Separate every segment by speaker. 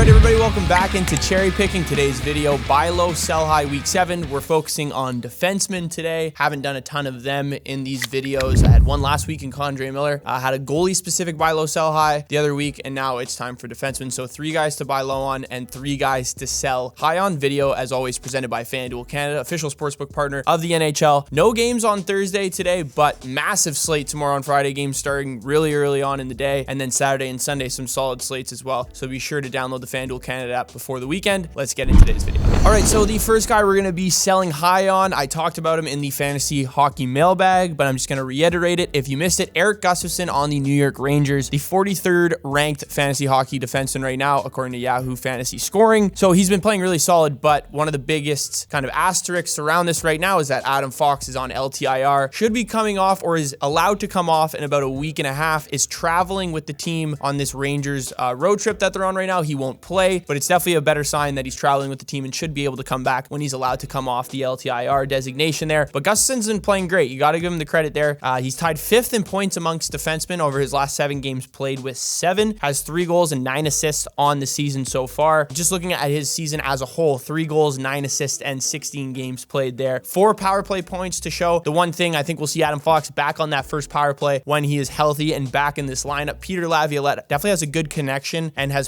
Speaker 1: Alright everybody, welcome back into Cherry Picking. Today's video, buy low, sell high week 7. We're focusing on defensemen today. Haven't done a ton of them in these videos. I had one last week in Condre Miller. I had a goalie specific buy low, sell high the other week, and now it's time for defensemen. So 3 guys to buy low on and 3 guys to sell high on. Video, as always, presented by FanDuel Canada, official sportsbook partner of the NHL. No games on Thursday today, but massive slate tomorrow and Friday, games starting really early on in the day, and then Saturday and Sunday, some solid slates as well. So be sure to download the FanDuel Canada app before the weekend. Let's get into today's video. All right, so the first guy we're going to be selling high on, I talked about him in the fantasy hockey mailbag, but I'm just going to reiterate it. If you missed it, Erik Gustaffson on the New York Rangers, the 43rd ranked fantasy hockey defenseman right now, according to Yahoo Fantasy Scoring. So he's been playing really solid, but one of the biggest kind of asterisks around this right now is that Adam Fox is on LTIR, should be coming off or is allowed to come off in about a week and a half, is traveling with the team on this Rangers road trip that they're on right now. He won't play, but it's definitely a better sign that he's traveling with the team and should be able to come back when he's allowed to come off the LTIR designation there. But Gustafson's been playing great. You got to give him the credit there. He's tied 5th in points amongst defensemen over his last 7 games played with 7, has 3 goals and 9 assists on the season so far. Just looking at his season as a whole, 3 goals, 9 assists, and 16 games played there. 4 power play points to show. The one thing I think we'll see Adam Fox back on that first power play when he is healthy and back in this lineup. Peter Laviolette definitely has a good connection and has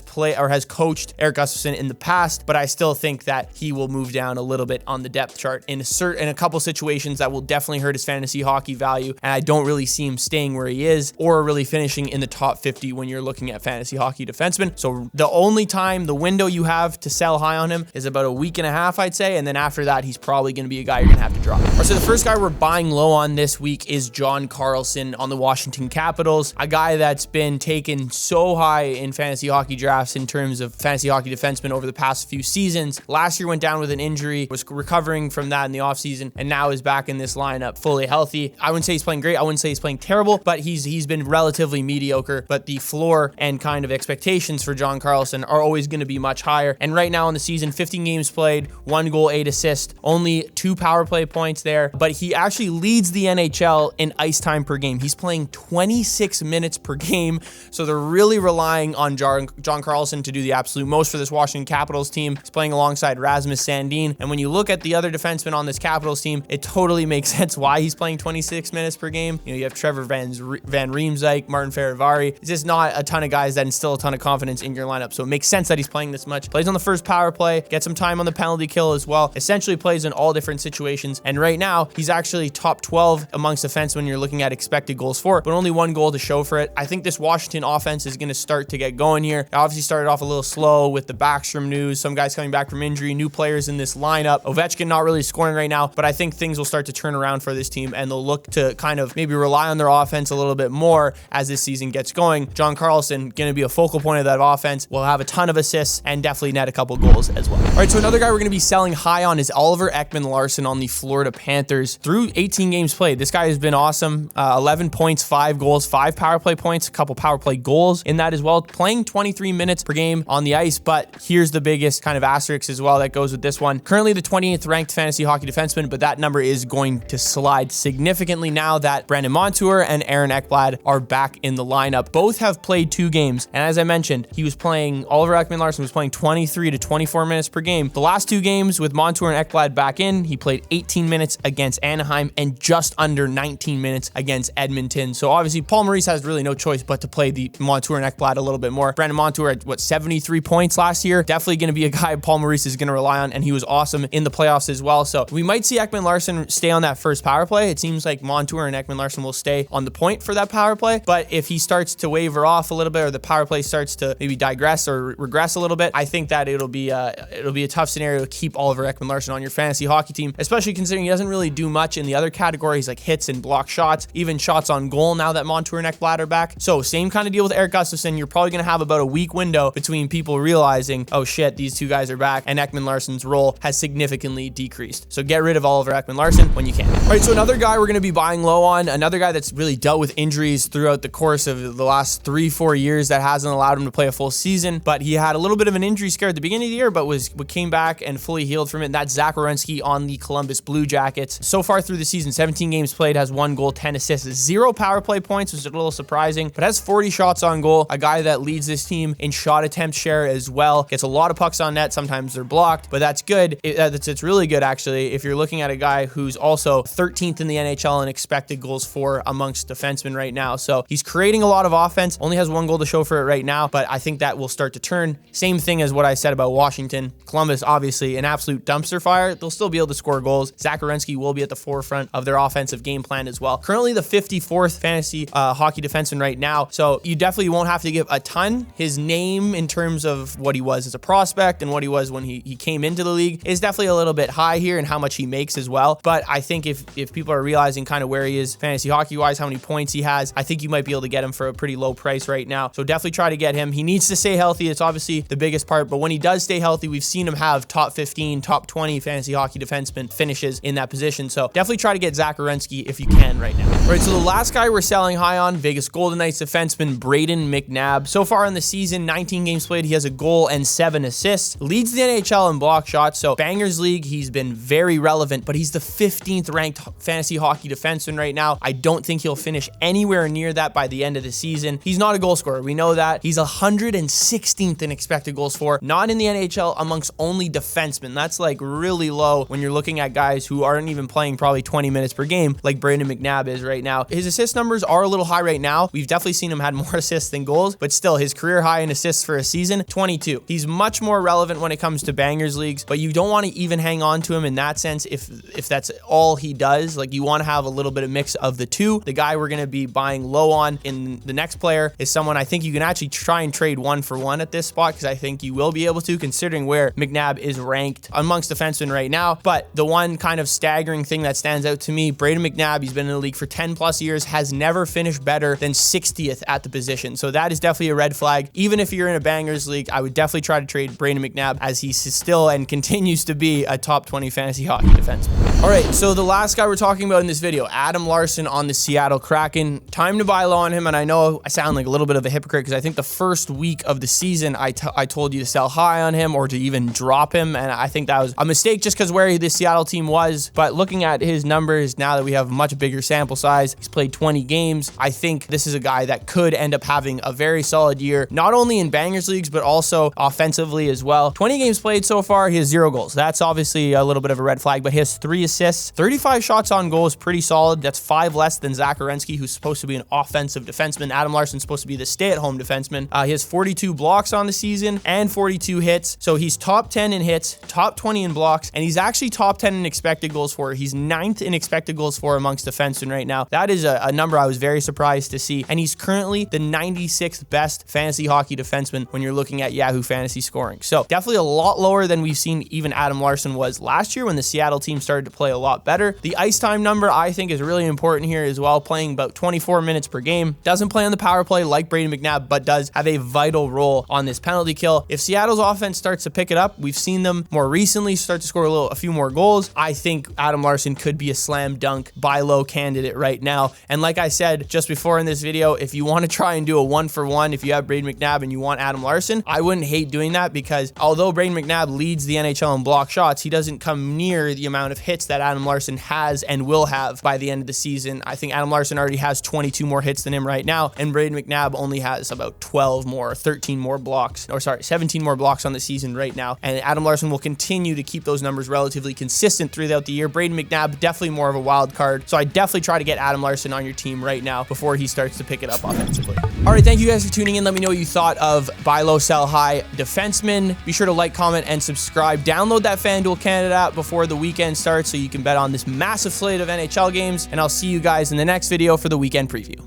Speaker 1: coached Erik Gustaffson in the past, but I still think that he will move down a little bit on the depth chart in a couple situations that will definitely hurt his fantasy hockey value, and I don't really see him staying where he is or really finishing in the top 50 when you're looking at fantasy hockey defensemen. So the only time, the window you have to sell high on him is about a week and a half, I'd say, and then after that, he's probably going to be a guy you're going to have to drop. All right, so the first guy we're buying low on this week is John Carlson on the Washington Capitals, a guy that's been taken so high in fantasy hockey drafts in terms of fantasy hockey defensemen over the past few seasons. Last year went down with an injury, was recovering from that in the offseason, and now is back in this lineup fully healthy. I wouldn't say he's playing great. I wouldn't say he's playing terrible, but he's been relatively mediocre. But the floor and kind of expectations for John Carlson are always going to be much higher. And right now in the season, 15 games played, 1 goal, 8 assists, only 2 power play points there. But he actually leads the NHL in ice time per game. He's playing 26 minutes per game. So they're really relying on John Carlson to do the absolute most for this Washington Capitals team. He's playing alongside Rasmus Sandin. And when you look at the other defensemen on this Capitals team, it totally makes sense why he's playing 26 minutes per game. You know, you have Trevor Van Riemsdyk, Martin Ferravari. It's just not a ton of guys that instill a ton of confidence in your lineup. So it makes sense that he's playing this much. Plays on the first power play, gets some time on the penalty kill as well. Essentially plays in all different situations. And right now, he's actually top 12 amongst defensemen when you're looking at expected goals for, but only 1 goal to show for it. I think this Washington offense is going to start to get going here. It obviously started off a little slow with the Backstrom news, some guys coming back from injury, new players in this lineup. Ovechkin not really scoring right now, but I think things will start to turn around for this team and they'll look to kind of maybe rely on their offense a little bit more as this season gets going. John Carlson going to be a focal point of that offense, will have a ton of assists and definitely net a couple goals as well. All right, so another guy we're going to be selling high on is Oliver Ekman-Larsson on the Florida Panthers. Through 18 games played, this guy has been awesome. 11 points, 5 goals, 5 power play points, a couple power play goals in that as well. Playing 23 minutes per game on the ice, but here's the biggest kind of asterisk as well that goes with this one. Currently the 28th ranked fantasy hockey defenseman, but that number is going to slide significantly now that Brandon Montour and Aaron Ekblad are back in the lineup. Both have played 2 games, and as I mentioned, Oliver Ekman-Larsson was playing 23 to 24 minutes per game. The last 2 games with Montour and Ekblad back in, he played 18 minutes against Anaheim and just under 19 minutes against Edmonton. So obviously Paul Maurice has really no choice but to play the Montour and Ekblad a little bit more. Brandon Montour at 73 points last year, definitely going to be a guy Paul Maurice is going to rely on, and he was awesome in the playoffs as well. So we might see Ekman-Larsson stay on that first power play. It seems like Montour and Ekman-Larsson will stay on the point for that power play, but if he starts to waver off a little bit or the power play starts to maybe digress or regress a little bit, I think that it'll be a tough scenario to keep Oliver Ekman-Larsson on your fantasy hockey team, especially considering he doesn't really do much in the other categories like hits and block shots, even shots on goal now that Montour and Ekblad are back. So same kind of deal with Erik Gustaffson. You're probably going to have about a week window between people realizing, oh shit, these 2 guys are back, and Ekman-Larsson's role has significantly decreased. So get rid of Oliver Ekman-Larsson when you can. All right, so another guy we're going to be buying low on, another guy that's really dealt with injuries throughout the course of the last 3-4 years that hasn't allowed him to play a full season, but he had a little bit of an injury scare at the beginning of the year, but came back and fully healed from it. And that's Zach Werenski on the Columbus Blue Jackets. So far through the season, 17 games played, has 1 goal, 10 assists, 0 power play points, which is a little surprising, but has 40 shots on goal. A guy that leads this team in shot attempts, share as well. Gets a lot of pucks on net. Sometimes they're blocked, but that's good. It's really good, actually, if you're looking at a guy who's also 13th in the NHL in expected goals for amongst defensemen right now. So he's creating a lot of offense. Only has 1 goal to show for it right now, but I think that will start to turn. Same thing as what I said about Washington. Columbus, obviously, an absolute dumpster fire. They'll still be able to score goals. Werenski will be at the forefront of their offensive game plan as well. Currently the 54th fantasy hockey defenseman right now, so you definitely won't have to give a ton. His name in terms of what he was as a prospect and what he was when he came into the league is definitely a little bit high here and how much he makes as well. But I think if people are realizing kind of where he is fantasy hockey wise, how many points he has, I think you might be able to get him for a pretty low price right now. So definitely try to get him. He needs to stay healthy. It's obviously the biggest part, but when he does stay healthy, we've seen him have top 15, top 20 fantasy hockey defenseman finishes in that position. So definitely try to get Werenski if you can right now. All right, so the last guy we're selling high on, Vegas Golden Knights defenseman Brayden McNabb. So far in the season, 19 games played, he has a goal and 7 assists. Leads the NHL in block shots. So Bangers League, he's been very relevant, but he's the 15th ranked fantasy hockey defenseman right now. I don't think he'll finish anywhere near that by the end of the season. He's not a goal scorer. We know that. He's 116th in expected goals for, not in the NHL amongst only defensemen. That's like really low when you're looking at guys who aren't even playing probably 20 minutes per game like Brayden McNabb is right now. His assist numbers are a little high right now. We've definitely seen him had more assists than goals, but still his career high in assists for a season, 22. He's much more relevant when it comes to Bangers leagues, but you don't want to even hang on to him in that sense if that's all he does. Like, you want to have a little bit of mix of the two. The guy we're going to be buying low on in the next player is someone I think you can actually try and trade 1-for-1 at this spot, because I think you will be able to, considering where McNabb is ranked amongst defensemen right now. But the one kind of staggering thing that stands out to me, Brayden McNabb, he's been in the league for 10 plus years, has never finished better than 60th at the position. So that is definitely a red flag. Even if you're in a Bangers league, I would definitely try to trade Brayden McNabb, as he's still and continues to be a top 20 fantasy hockey defenseman. All right, so the last guy we're talking about in this video, Ekman-Larsson on the Seattle Kraken. Time to buy low on him, and I know I sound like a little bit of a hypocrite because I think the first week of the season I told you to sell high on him or to even drop him, and I think that was a mistake just because where the Seattle team was. But looking at his numbers now that we have a much bigger sample size, he's played 20 games. I think this is a guy that could end up having a very solid year, not only in Bangers leagues, but also offensively as well. 20 games played so far, he has 0 goals. That's obviously a little bit of a red flag, but he has 3 assists, 35 shots on goal is pretty solid. That's 5 less than Werenski, who's supposed to be an offensive defenseman. Ekman-Larsson's supposed to be the stay-at-home defenseman. He has 42 blocks on the season and 42 hits. So he's top 10 in hits, top 20 in blocks, and he's actually top 10 in expected goals for. He's 9th in expected goals for amongst defensemen right now. That is a number I was very surprised to see. And he's currently the 96th best fantasy hockey defenseman when you're looking at Yahoo Fantasy scoring. So definitely a lot lower than we've seen even Ekman-Larsson was last year when the Seattle team started to play a lot better. The ice time number I think is really important here as well, playing about 24 minutes per game. Doesn't play on the power play like Brayden McNabb, but does have a vital role on this penalty kill. If Seattle's offense starts to pick it up, we've seen them more recently start to score a few more goals. I think Ekman-Larsson could be a slam dunk buy low candidate right now. And like I said just before in this video, if you want to try and do a 1-for-1, if you have Brayden McNabb and you want Ekman-Larsson, I wouldn't hate doing that, because although Brayden McNabb leads the NHL in block shots, he doesn't come near the amount of hits that Ekman-Larsson has and will have by the end of the season. I think Ekman-Larsson already has 22 more hits than him right now, and Brayden McNabb only has about 12 more, 13 more blocks, or sorry, 17 more blocks on the season right now. And Ekman-Larsson will continue to keep those numbers relatively consistent throughout the year. Brayden McNabb, definitely more of a wild card. So I definitely try to get Ekman-Larsson on your team right now before he starts to pick it up offensively. All right, thank you guys for tuning in. Let me know what you thought of buy low, sell high defensemen. Be sure to like, comment, and subscribe. Download that FanDuel Canada app before the weekend starts so you can bet on this massive slate of NHL games. And I'll see you guys in the next video for the weekend preview.